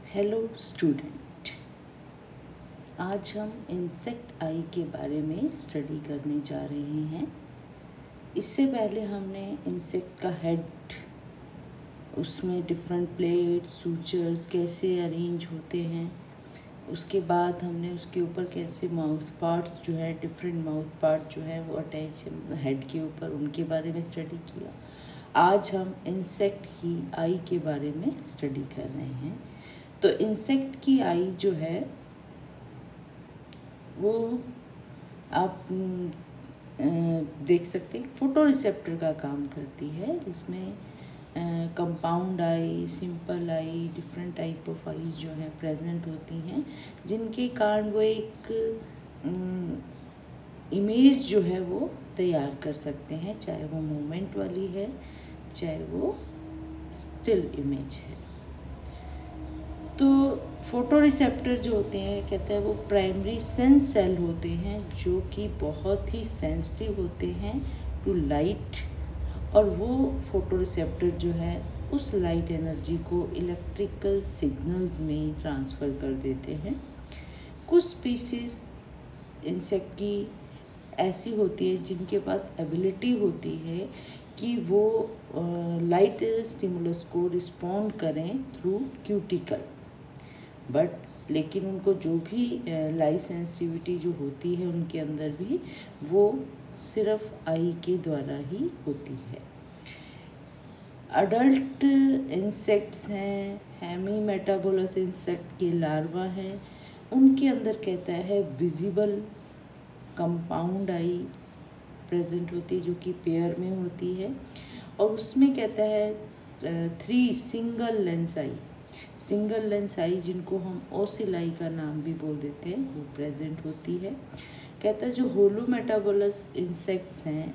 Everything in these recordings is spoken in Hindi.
हेलो स्टूडेंट, आज हम इंसेक्ट आई के बारे में स्टडी करने जा रहे हैं। इससे पहले हमने इंसेक्ट का हेड, उसमें डिफरेंट प्लेट्स, सूचर्स कैसे अरेंज होते हैं, उसके बाद हमने उसके ऊपर कैसे माउथ पार्ट्स जो है, डिफरेंट माउथ पार्ट जो है वो अटैच हेड के ऊपर, उनके बारे में स्टडी किया। आज हम इंसेक्ट ही आई के बारे में स्टडी कर रहे हैं। तो इंसेक्ट की आई जो है वो आप देख सकते हैं फोटो रिसेप्टर का काम करती है। इसमें compound I, simple I, different type of eyes जो हैं प्रेजेंट होती हैं, जिनके कारण वो एक इमेज जो है वो तैयार कर सकते हैं, चाहे वो मूवमेंट वाली है, चाहे वो स्टिल इमेज है। तो फोटो रिसेप्टर जो होते हैं, कहते हैं वो प्राइमरी सेंस सेल होते हैं जो कि बहुत ही सेंसिटिव होते हैं टू लाइट, और वो फोटो रिसेप्टर जो है उस लाइट एनर्जी को इलेक्ट्रिकल सिग्नल्स में ट्रांसफ़र कर देते हैं। कुछ स्पीसीज इंसेक्ट की ऐसी होती है जिनके पास एबिलिटी होती है कि वो लाइट स्टिमुलस को रिस्पॉन्ड करें थ्रू क्यूटिकल, लेकिन उनको जो भी लाइट सेंसिटिविटी जो होती है उनके अंदर भी वो सिर्फ आई के द्वारा ही होती है। अडल्ट इंसेक्ट्स हैं, हेमी मेटाबोलस इंसेक्ट के लार्वा हैं, उनके अंदर कहता है विजिबल कंपाउंड आई प्रेजेंट होती है जो कि पेयर में होती है, और उसमें कहता है 3 सिंगल लेंस आई जिनको हम ओसिलाई का नाम भी बोल देते हैं, वो प्रेजेंट होती है। कहता है जो होलो मेटाबोलस इंसेक्ट्स हैं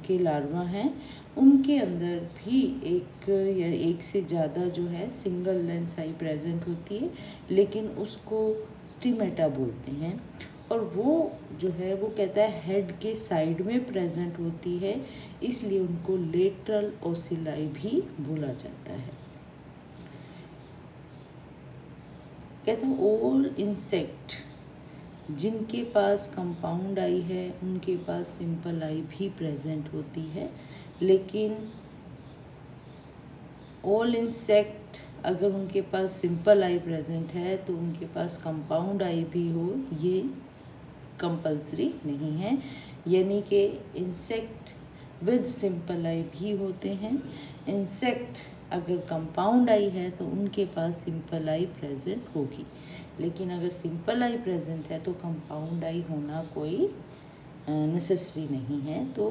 के लार्वा हैं, उनके अंदर भी एक या एक से ज़्यादा जो है सिंगल लेंस आई प्रेजेंट होती है, लेकिन उसको स्टिमेटा बोलते हैं, और वो जो है वो कहता है हेड के साइड में प्रेजेंट होती है, इसलिए उनको लेटरल ओसिलाई भी बोला जाता है। कहते हैं ऑल इंसेक्ट जिनके पास कंपाउंड आई है उनके पास सिंपल आई भी प्रेजेंट होती है, लेकिन ऑल इंसेक्ट अगर उनके पास सिंपल आई प्रेजेंट है तो उनके पास कंपाउंड आई भी हो, ये कंपल्सरी नहीं है। यानी कि इंसेक्ट विद सिंपल आई भी होते हैं। इंसेक्ट अगर कंपाउंड आई है तो उनके पास सिंपल आई प्रेजेंट होगी, लेकिन अगर सिंपल आई प्रेजेंट है तो कंपाउंड आई होना कोई नेसेसरी नहीं है। तो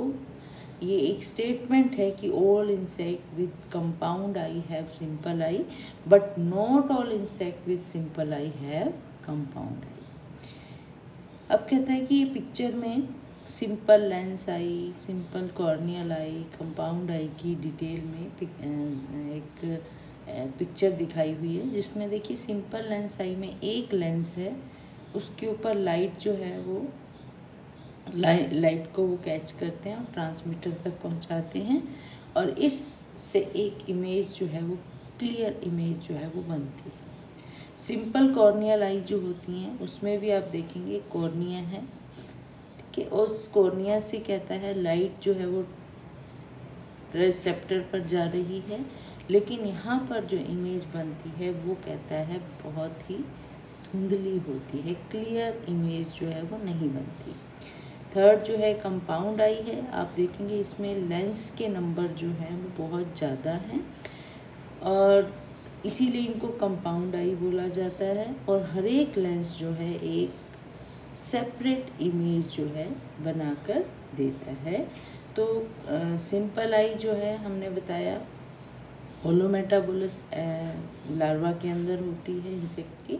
ये एक स्टेटमेंट है कि all insect with compound eye have simple eye, but not all insect with simple eye have compound eye. अब कहता है कि ये पिक्चर में simple lens eye, simple corneal eye, compound eye की डिटेल में एक पिक्चर दिखाई हुई है, जिसमें देखिए सिंपल लेंस आई में एक लेंस है, उसके ऊपर लाइट जो है वो लाइट को वो कैच करते हैं और ट्रांसमीटर तक पहुंचाते हैं, और इससे एक इमेज जो है वो क्लियर इमेज जो है वो बनती है। सिंपल कॉर्नियल आई जो होती हैं उसमें भी आप देखेंगे कॉर्निया है कि उस कॉर्निया से कहता है लाइट जो है वो रिसेप्टर पर जा रही है, लेकिन यहाँ पर जो इमेज बनती है वो कहता है बहुत ही धुंधली होती है, क्लियर इमेज जो है वो नहीं बनती। थर्ड जो है कंपाउंड आई है, आप देखेंगे इसमें लेंस के नंबर जो हैं वो बहुत ज़्यादा हैं, और इसीलिए इनको कंपाउंड आई बोला जाता है, और हर एक लेंस जो है एक सेपरेट इमेज जो है बनाकर देता है। तो सिंपल आई जो है हमने बताया होलो मेटाबोलस लार्वा के अंदर होती है इंसेक्ट की,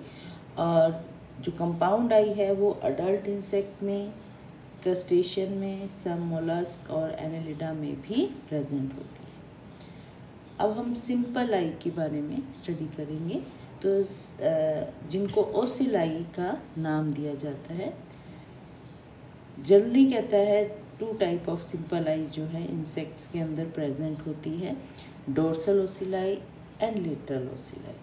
और जो कंपाउंड आई है वो अडल्ट इंसेक्ट में, क्रस्टेशियन में, सब मोलस्क और एनेलिडा में भी प्रेजेंट होती है। अब हम सिंपल आई के बारे में स्टडी करेंगे। तो जिनको ओसिलाई का नाम दिया जाता है, जनरली कहता है 2 टाइप ऑफ सिंपल आई जो है इंसेक्ट्स के अंदर प्रेजेंट होती है, डोर्सल ओसिलाई एंड लेटरल ओसिलाई।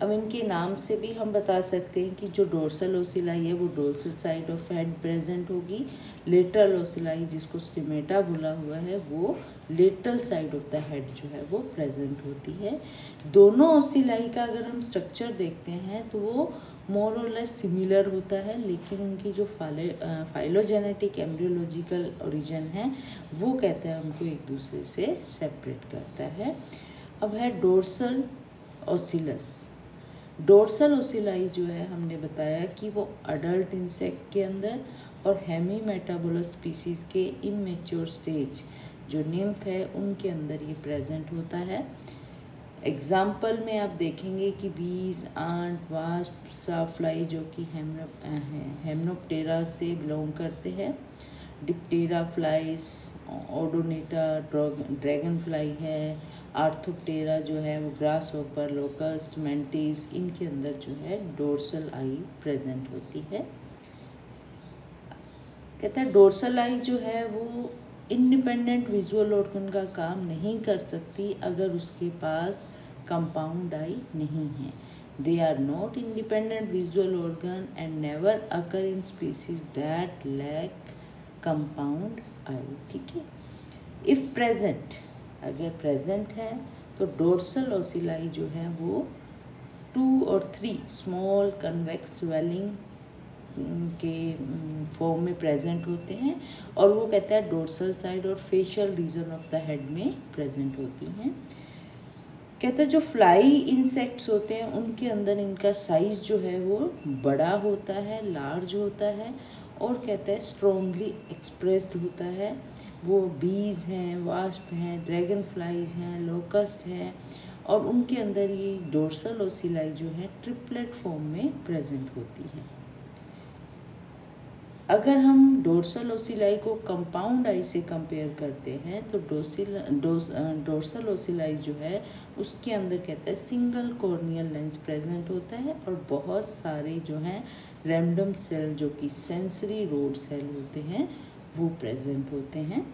अब इनके नाम से भी हम बता सकते हैं कि जो डोर्सल ओसिलाई है वो dorsal side of head present होगी, लेटरल ओसिलाई जिसको स्टिमेटा बोला हुआ है वो lateral side of the head जो है वो प्रेजेंट होती है। दोनों ओसिलाई का अगर हम स्ट्रक्चर देखते हैं तो वो मोर और लेस सिमिलर होता है, लेकिन उनकी जो फाइलोजेनेटिक एम्ब्रियोलॉजिकल ओरिजिन है वो कहते हैं उनको एक दूसरे से सेपरेट करता है। अब है डोर्सल ओसिलस। डोर्सल ओसिलाई जो है हमने बताया कि वो अडल्ट इंसेक्ट के अंदर और हेमी मेटाबोलस स्पीसीज के इमेच्योर स्टेज जो निम्फ है उनके अंदर ये प्रेजेंट होता है। एग्जाम्पल में आप देखेंगे कि बीज, आंट, वास्प, साफ्लाई जो कि हेमनोप्टेरा से बिलोंग करते हैं, Diptera flies, Odonata dragon fly है, आर्थोप्टेरा जो है वो ग्रास होपर, लोकस्ट, मेंटिस, इनके अंदर जो है डोर्सल आई प्रेजेंट होती है। कहता है डोर्सल आई जो है वो इंडिपेंडेंट विजुअल ऑर्गन का काम नहीं कर सकती अगर उसके पास कंपाउंड आई नहीं है। They are not independent visual organ and never occur in species that lack compound eye. ठीक है, इफ प्रेजेंट, अगर प्रेजेंट है तो डोर्सल ओसिलाई जो है वो 2 और 3 स्मॉल कन्वेक्स स्वेलिंग के फॉर्म में प्रेजेंट होते हैं और वो कहता है डोर्सल साइड और facial region of the head में प्रेजेंट होती हैं। कहते हैं जो फ्लाई इंसेक्ट्स होते हैं उनके अंदर इनका साइज जो है वो बड़ा होता है, लार्ज होता है और कहता है स्ट्रॉन्गली एक्सप्रेस्ड होता है। वो बीज हैं, वास्प हैं, ड्रैगन फ्लाइज हैं, लोकस्ट हैं और उनके अंदर ये डोर्सल ओसिलाई जो है ट्रिपलेट फॉर्म में प्रेजेंट होती है। अगर हम डोर्सल ओसिलाई को कंपाउंड आई से कंपेयर करते हैं तो डोर्सल ओसिलाई जो है उसके अंदर कहता है सिंगल कॉर्नियल लेंस प्रेजेंट होता है और बहुत सारे जो हैं रैंडम सेल जो कि सेंसरी रोड सेल होते हैं वो प्रेजेंट होते हैं।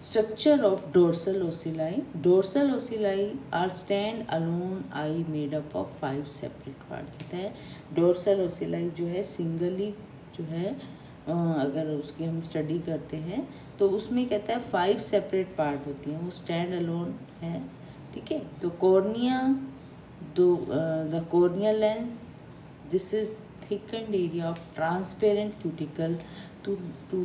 Structure of dorsal ocelli. Dorsal ocelli are stand alone eye made up of 5 separate part. कहता है डोर्सल ओसिलाई जो है सिंगली जो है अगर उसकी हम स्टडी करते हैं तो उसमें कहता है 5 सेपरेट पार्ट होती हैं, वो स्टैंड अलोन है। ठीक है, तो cornea, the corneal lens, this is thickened area of transparent cuticle to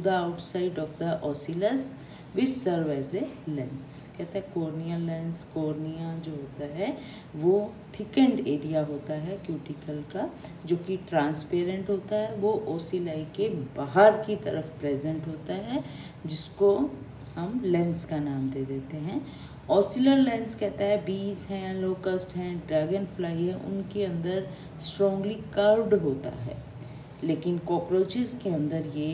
the outside of the oculus which serve as a lens। कहता है कॉर्नियल लेंस, कॉर्निया जो होता है वो थिकेंड एरिया होता है क्यूटिकल का जो कि ट्रांसपेरेंट होता है, वो ओसिलाई के बाहर की तरफ प्रेजेंट होता है जिसको हम लेंस का नाम दे देते हैं। ऑसिलर लेंस कहता है बीज हैं, लोकस्ट हैं, ड्रैगन फ्लाई है, उनके अंदर स्ट्रॉन्गली कर्व्ड होता है, लेकिन कॉकरोचेस के अंदर ये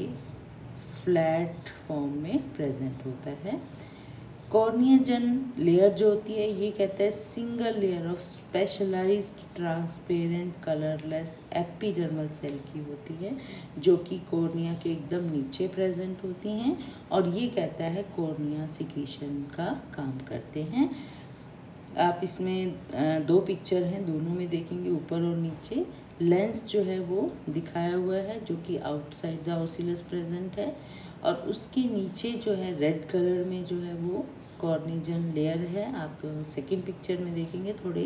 फ्लैट फॉर्म में प्रेजेंट होता है। कॉर्नियाजन लेयर जो होती है ये कहता है single layer of specialised transparent colourless epidermal cell की होती है जो कि कॉर्निया के एकदम नीचे प्रेजेंट होती हैं और ये कहता है कॉर्निया सिक्रीशन का काम करते हैं। आप इसमें 2 पिक्चर हैं, दोनों में देखेंगे ऊपर और नीचे लेंस जो है वो दिखाया हुआ है जो कि आउटसाइड द ओसिलस प्रेजेंट है और उसके नीचे जो है रेड कलर में जो है वो कॉर्निजन लेयर है। आप सेकंड पिक्चर में देखेंगे थोड़े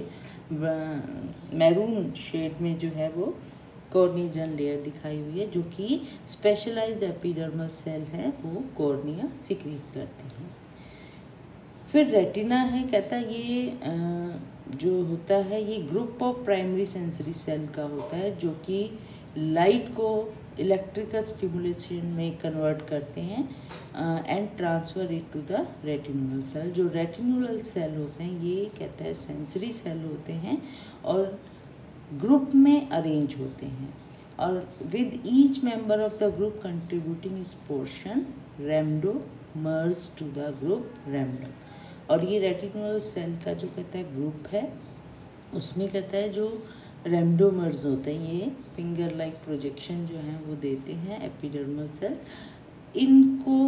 मैरून शेड में जो है वो कॉर्निजन लेयर दिखाई हुई है जो कि स्पेशलाइज्ड एपिडर्मल सेल है, वो कॉर्निया सिक्रीट करती है। फिर रेटिना है, कहता है ये जो होता है ये group of primary sensory cell का होता है जो कि लाइट को इलेक्ट्रिकल स्टिमुलेशन में कन्वर्ट करते हैं and transfer it to the retinular cell. जो रेटिनुलर सेल होते हैं ये कहता है सेंसरी सेल होते हैं और ग्रुप में अरेंज होते हैं और with each member of the group contributing its portion rhabdom merge to the group rhabdom. और ये रेटिनुलर सेल का जो कहता है ग्रुप है उसमें कहता है जो रेमडोमर्स होते हैं ये फिंगर लाइक प्रोजेक्शन जो है वो देते हैं एपिडर्मल सेल। इनको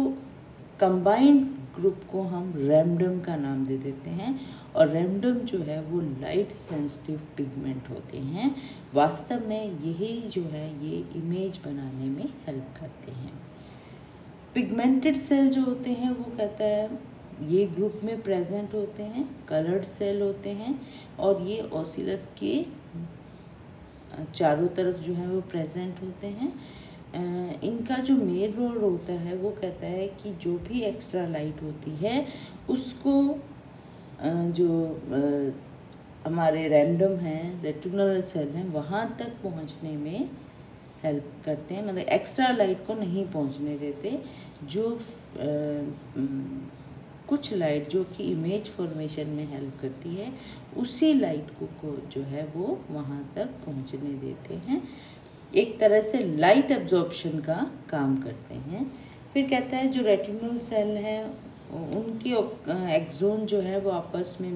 कंबाइंड ग्रुप को हम रैंडम का नाम दे देते हैं, और रैंडम जो है वो लाइट सेंसिटिव पिगमेंट होते हैं। वास्तव में यही जो है ये इमेज बनाने में हेल्प करते हैं। पिगमेंटेड सेल जो होते हैं वो कहता है ये ग्रुप में प्रेजेंट होते हैं, कलर्ड सेल होते हैं, और ये ओसिलस के चारों तरफ जो है वो प्रेजेंट होते हैं। इनका जो मेन रोल होता है वो कहता है कि जो भी एक्स्ट्रा लाइट होती है उसको जो हमारे रैंडम हैं, रेटिकुलर सेल हैं, वहाँ तक पहुँचने में हेल्प करते हैं। मतलब एक्स्ट्रा लाइट को नहीं पहुँचने देते। जो कुछ लाइट जो कि इमेज फॉर्मेशन में हेल्प करती है उसी लाइट को जो है वो वहाँ तक पहुँचने देते हैं। एक तरह से लाइट एब्जॉर्प्शन का काम करते हैं। फिर कहता है जो रेटिकुलर सेल हैं उनके एक्सोन जो है वो आपस में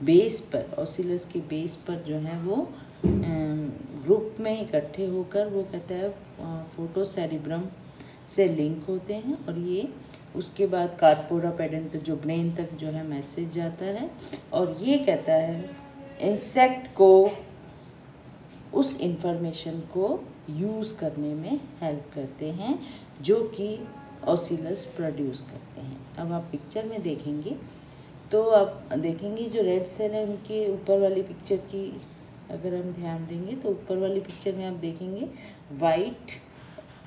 बेस पर, ओसिलस के बेस पर जो है वो ग्रुप में इकट्ठे होकर वो कहता है फोटोसेरिब्रम से लिंक होते हैं, और ये उसके बाद कार्पोरा पेडन पे जो ब्रेन तक जो है मैसेज जाता है, और ये कहता है इंसेक्ट को उस इंफॉर्मेशन को यूज़ करने में हेल्प करते हैं जो कि ओसिलस प्रोड्यूस करते हैं। अब आप पिक्चर में देखेंगे तो आप देखेंगे जो रेड सेल है उनके ऊपर वाली पिक्चर की अगर हम ध्यान देंगे तो ऊपर वाली पिक्चर में आप देखेंगे वाइट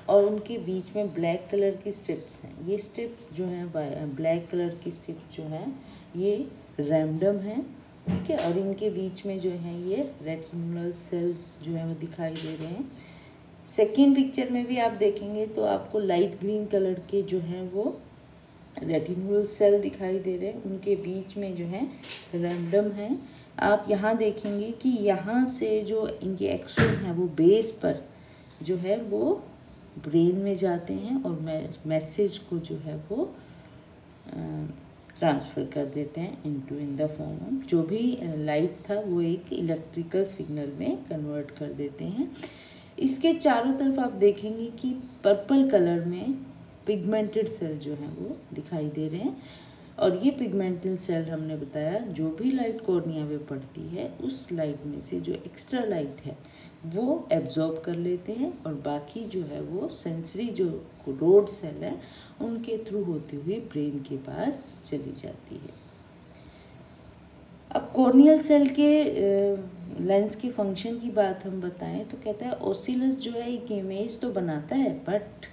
और उनके बीच में ब्लैक कलर की स्ट्रिप्स हैं। ये स्ट्रिप्स जो हैं ब्लैक कलर की स्ट्रिप्स जो हैं ये रैंडम हैं, ठीक है, और इनके बीच में जो है ये रेटिकुलर सेल्स जो है वो दिखाई दे रहे हैं। सेकेंड पिक्चर में भी आप देखेंगे तो आपको लाइट ग्रीन कलर के जो हैं वो रेटिकुलर सेल दिखाई दे रहे हैं, उनके बीच में जो है रैंडम है। आप यहाँ देखेंगे कि यहाँ से जो इनके एक्सोन है वो बेस पर जो है वो ब्रेन में जाते हैं और मैसेज को जो है वो ट्रांसफ़र कर देते हैं इन द फॉर्म ऑफ जो भी लाइट था वो एक इलेक्ट्रिकल सिग्नल में कन्वर्ट कर देते हैं। इसके चारों तरफ आप देखेंगे कि पर्पल कलर में पिगमेंटेड सेल जो हैं वो दिखाई दे रहे हैं, और ये पिगमेंटेड सेल हमने बताया जो भी लाइट कॉर्निया में पड़ती है उस लाइट में से जो एक्स्ट्रा लाइट है वो एब्जॉर्ब कर लेते हैं, और बाकी जो है वो सेंसरी जो रोड सेल है उनके थ्रू होती हुई ब्रेन के पास चली जाती है। अब कॉर्नियल सेल के लेंस के फंक्शन की बात हम बताएं तो कहता है ओसिलस जो है एक इमेज तो बनाता है, बट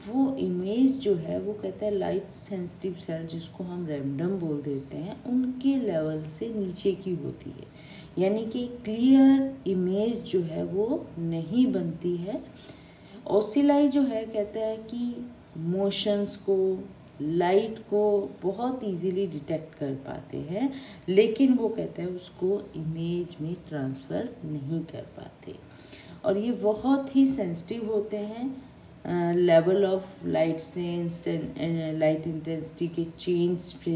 वो इमेज जो है वो कहता है लाइट सेंसिटिव सेल जिसको हम रैंडम बोल देते हैं उनके लेवल से नीचे की होती है, यानी कि क्लियर इमेज जो है वो नहीं बनती है। ओसिलाई जो है कहता है कि मोशंस को, लाइट को बहुत इजीली डिटेक्ट कर पाते हैं, लेकिन वो कहता है उसको इमेज में ट्रांसफ़र नहीं कर पाते, और ये बहुत ही सेंसिटिव होते हैं लेवल ऑफ लाइट से लाइट इंटेंसिटी के चेंज पे।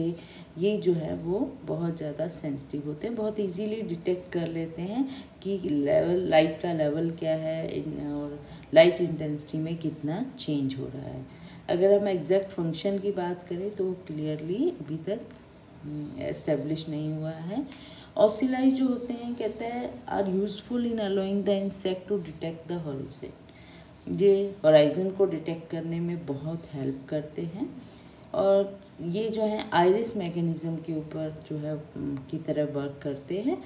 ये जो है वो बहुत ज़्यादा सेंसिटिव होते हैं, बहुत इजीली डिटेक्ट कर लेते हैं कि लेवल लाइट का लेवल क्या है और लाइट इंटेंसिटी में कितना चेंज हो रहा है। अगर हम एग्जैक्ट फंक्शन की बात करें तो क्लियरली अभी तक एस्टेब्लिश नहीं हुआ है। ओसिलाई जो होते हैं कहता है are useful in allowing the insect to detect the horizon, ये हॉराइज़न को डिटेक्ट करने में बहुत हेल्प करते हैं, और ये जो है आइरिस मैकेनिज़्म के ऊपर जो है की तरह वर्क करते हैं,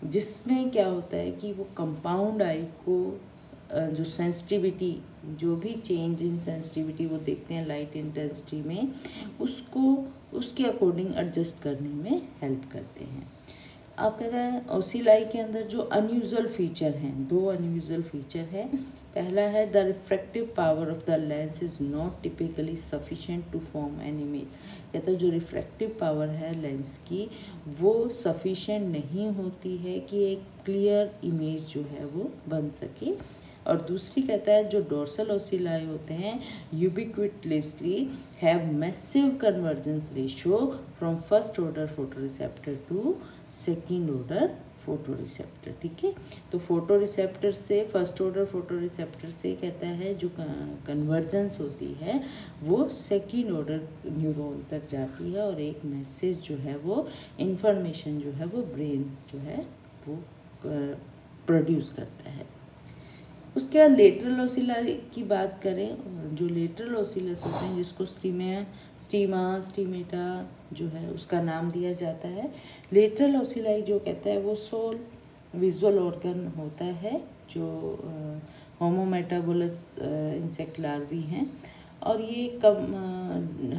जिसमें क्या होता है कि वो कंपाउंड आई को जो सेंसिटिविटी, जो भी चेंज इन सेंसिटिविटी वो देखते हैं लाइट इंटेंसिटी में, उसको उसके अकॉर्डिंग एडजस्ट करने में हेल्प करते हैं। आप कहते हैं ओसिलाई के अंदर जो अनयूजुअल फीचर हैं, दो अनयूजुअल फीचर है। पहला है the refractive power of the lens is not typically sufficient to form an image. कहते हैं जो रिफ्रैक्टिव पावर है लेंस की वो सफिशिएंट नहीं होती है कि एक क्लियर इमेज जो है वो बन सके। और दूसरी कहता है जो डोर्सल ओसिलाई होते हैं ubiquitously have massive convergence ratio from first order photoreceptor to second order photoreceptor. ठीक है, तो फोटो रिसेप्टर से फर्स्ट ऑर्डर फोटो रिसेप्टर से कहता है जो कन्वर्जेंस होती है वो सेकंड ऑर्डर न्यूरॉन तक जाती है और एक मैसेज जो है वो इंफॉर्मेशन जो है वो ब्रेन जो है वो प्रोड्यूस करता है। उसके बाद लेटरल ओसिलाई की बात करें, जो लेटरल ओसिलस होते हैं जिसको स्टीमा स्टीमेटा जो है उसका नाम दिया जाता है। लेटरल ओसिलाई जो कहता है वो सोल विजुअल ऑर्गन होता है जो होमोमेटाबोलस इंसेक्ट लार्वी हैं। और ये कम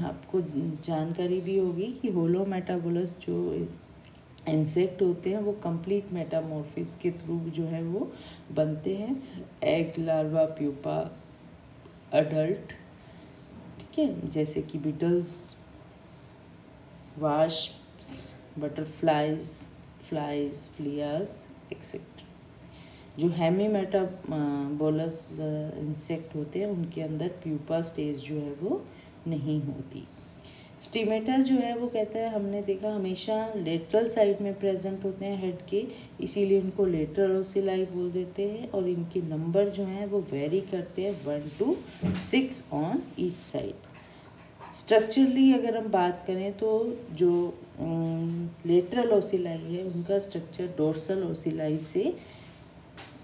आपको जानकारी भी होगी कि होलोमेटाबोलस जो इंसेक्ट होते हैं वो कंप्लीट मेटामॉर्फिस के थ्रू जो है वो बनते हैं, एग लार्वा प्यूपा अडल्ट। ठीक है, जैसे कि beetles, wasps, butterflies, flies, fleas etcetera. जो हेमी मेटाबोलस इंसेक्ट होते हैं उनके अंदर प्यूपा स्टेज जो है वो नहीं होती। स्टीमेटा जो है वो कहता है, हमने देखा हमेशा लेटरल साइड में प्रेजेंट होते हैं हेड के, इसीलिए इनको लेटरल ओसिलाई बोल देते हैं। और इनके नंबर जो हैं वो वेरी करते हैं 1 to 6 on each side. Structurally अगर हम बात करें तो जो लेटरल ओसिलाई है उनका स्ट्रक्चर डोर्सल ओसिलाई से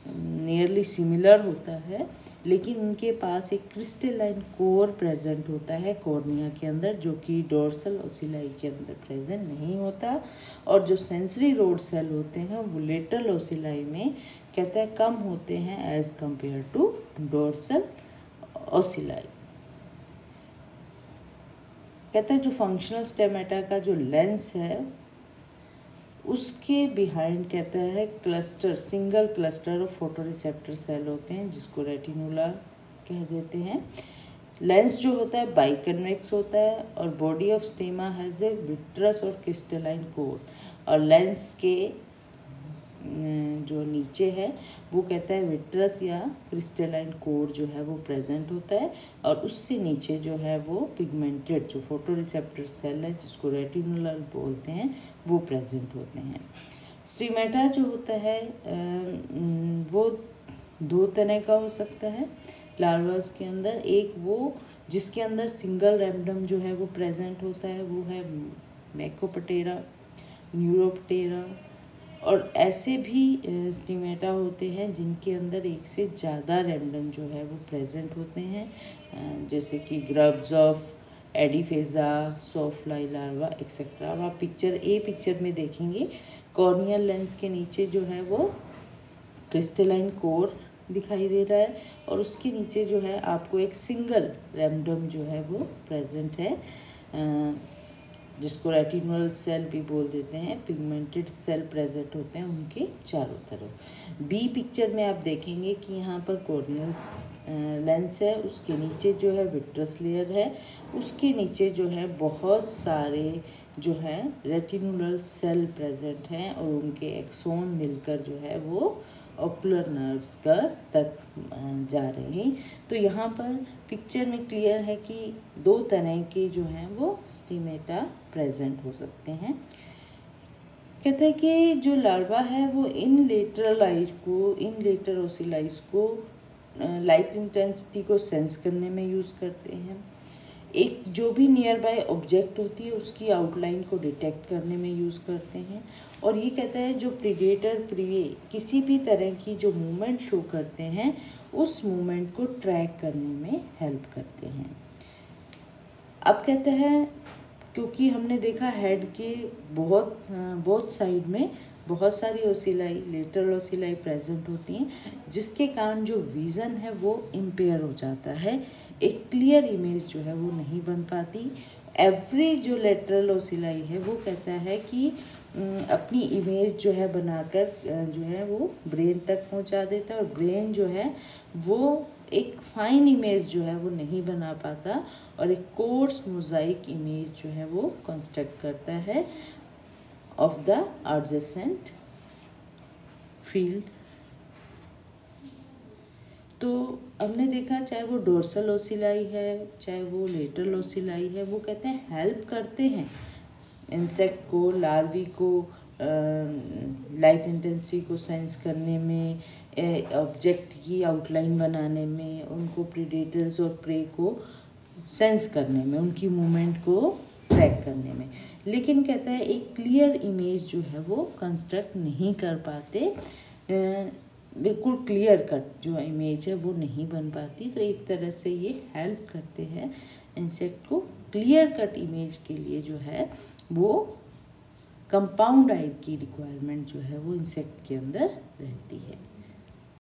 नियरली सिमिलर होता है, लेकिन उनके पास एक क्रिस्टलाइन कोर प्रेजेंट होता है कॉर्निया के अंदर, जो कि डोर्सल ओसिलाई के अंदर प्रेजेंट नहीं होता। और जो सेंसरी रोड सेल होते हैं वो लेटरल ओसिलाई में कहता है कम होते हैं एज कंपेयर टू डोर्सल ओसिलाई। कहता है जो फंक्शनल स्टेमेटा का जो लेंस है उसके बिहाइंड कहता है cluster, single cluster of photoreceptor cell होते हैं जिसको रेटिनुला कह देते हैं। लेंस जो होता है बाइकन्वेक्स होता है और body of stemma has a vitreous और क्रिस्टलाइन कोर। और लेंस के जो नीचे है वो कहता है विट्रस या क्रिस्टलाइन कोर जो है वो प्रेजेंट होता है, और उससे नीचे जो है वो पिगमेंटेड जो फोटोरिसेप्टर सेल है जिसको रेटिनुला बोलते हैं वो प्रेजेंट होते हैं। स्टीमेटा जो होता है वो 2 तरह का हो सकता है लार्वास के अंदर। एक वो जिसके अंदर सिंगल रैंडम जो है वो प्रेजेंट होता है वो है मैकोपटेरा, न्यूरोपटेरा। और ऐसे भी स्टीमेटा होते हैं जिनके अंदर एक से ज़्यादा रैंडम जो है वो प्रेजेंट होते हैं, जैसे कि grubs of Adephaga, sawfly larva etcetera. अब आप पिक्चर में देखेंगे कॉर्नियल लेंस के नीचे जो है वो क्रिस्टलाइन कोर दिखाई दे रहा है और उसके नीचे जो है आपको एक सिंगल रैंडम जो है वो प्रेजेंट है, जिसको रेटिनुलर सेल भी बोल देते हैं। पिगमेंटेड सेल प्रेजेंट होते हैं उनके चारों तरफ। बी पिक्चर में आप देखेंगे कि यहाँ पर कॉर्नियल लेंस है, उसके नीचे जो है विट्रस लेयर है, उसके नीचे जो है बहुत सारे जो है रेटिनुलर सेल प्रेजेंट हैं और उनके एक्सोन मिलकर जो है वो ऑकुलर नर्व्स का तक जा रहे हैं। तो यहाँ पर पिक्चर में क्लियर है कि 2 तरह के जो हैं वो स्टीमेटा प्रेजेंट हो सकते हैं। कहते हैं कि जो लार्वा है वो इन लेटर ओसिलाइज को लाइट इंटेंसिटी को सेंस करने में यूज़ करते हैं। एक जो भी नियर बाय ऑब्जेक्ट होती है उसकी आउटलाइन को डिटेक्ट करने में यूज़ करते हैं। और ये कहता है जो प्रीडेटर प्रीवे किसी भी तरह की जो मूवमेंट शो करते हैं उस मूवमेंट को ट्रैक करने में हेल्प करते हैं। अब कहते हैं क्योंकि हमने देखा हेड के बहुत साइड में बहुत सारी ओसिलाई लेटरल ओसिलाई प्रेजेंट होती हैं, जिसके कारण जो विज़न है वो इम्पेयर हो जाता है, एक क्लियर इमेज जो है वो नहीं बन पाती। एवरी जो लेटरल ओसिलाई है वो कहता है कि अपनी इमेज जो है बनाकर जो है वो ब्रेन तक पहुंचा देता है और ब्रेन जो है वो एक फाइन इमेज जो है वो नहीं बना पाता और एक कोर्स मोज़ाइक इमेज जो है वो कंस्ट्रक्ट करता है ऑफ द एडजेसेंट फील्ड। तो हमने देखा चाहे वो डोर्सल ओसिलाई है चाहे वो लेटरल ओसिलाई है, वो कहते हैं हेल्प करते हैं इंसेक्ट को, लार्वी को लाइट इंटेंसिटी को सेंस करने में, ऑब्जेक्ट की आउटलाइन बनाने में, उनको प्रीडेटर्स और प्रे को सेंस करने में, उनकी मूवमेंट को ट्रैक करने में। लेकिन कहता है एक क्लियर इमेज जो है वो कंस्ट्रक्ट नहीं कर पाते, बिल्कुल क्लियर कट जो इमेज है वो नहीं बन पाती। तो एक तरह से ये हेल्प करते हैं इंसेक्ट को। क्लियर कट इमेज के लिए जो है वो कंपाउंड आई की रिक्वायरमेंट जो है वो इंसेक्ट के अंदर रहती है।